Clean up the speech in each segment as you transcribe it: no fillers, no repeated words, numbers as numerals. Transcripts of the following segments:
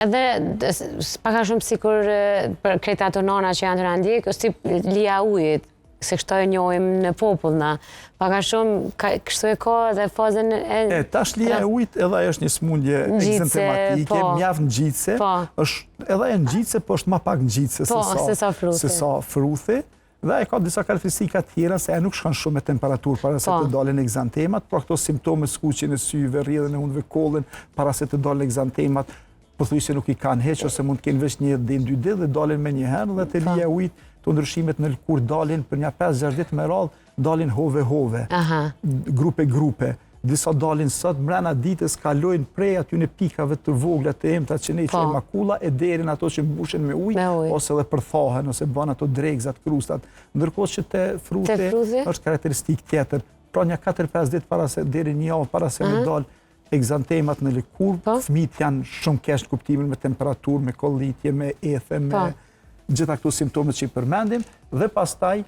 Edhe paka shumë sikur për krejt ato nana që janë të randjek, është tip lija ujit, se kështu e njohim në popull na. Paka shumë, kështu e ka dhe fazën e... Tash lija e ujit edhe është një smundje egzantematike, mjaft ngjitse, edhe e ngjitse, po është ma pak ngjitse se sa fruthi. Dhe e ka disa karakteristika tjera se e nuk shkon shumë me temperaturë para se të dalin egzantemat, pra këto simptome skuqjen e syve, rrjedhjen e hundëve kollën, para se të dalin egzantemat, pothuajse nuk i kanë heq ose mund të kenë veç një dhe dy ditë dhe dalin me një herë, dhe te lija e ujit të ndryshimet në lëkurë dalin për një 5-6 ditë me radhë, dalin hove, grupe. Disa dalin sot, mbrana ditës kalojnë prej aty në pikave të vogla të emta që ne i quajmë makulla e deri në ato që mbushen me ujë ose dhe përthahen ose bën ato dregzat, krustat. Ndërkohë që te fruti është karakteristikë tjetër. Pra një 4-5 ditë para se deri një javë para se me dal egzantemat në lëkurë, fëmijët janë shumë keq në kuptimin me temperaturë, me kollitje, me ethe, me gjitha këto simptomet që i përmendim, dhe pastaj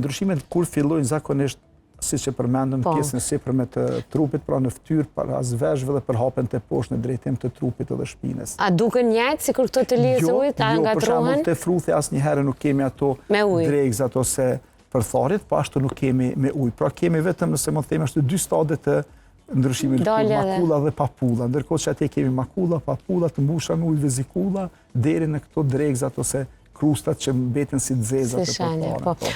ndryshimet kur fillojnë zakonisht si që përmendëm pjesën e sipërme të trupit, pra në fytyrë, para zveshëve dhe përhapen të poshtë në drejtim të trupit edhe shpinës. A duken njëjtë sikur këto të lijes e ujit, a ngatrohen? Jo, për shembull te fruthi asnjëherë nuk kemi ato dregzat ose përtharit, po ashtu nuk kemi me ujë. Pra kemi vetëm, nëse mund të themi, është dy stade të ndryshimit, makulla dhe papulla. Ndërkohë që atje kemi makulla, papulla të mbushura me ujë, vezikulla, deri në këto dregzat ose krustat që mbeten si të zezat e përpara.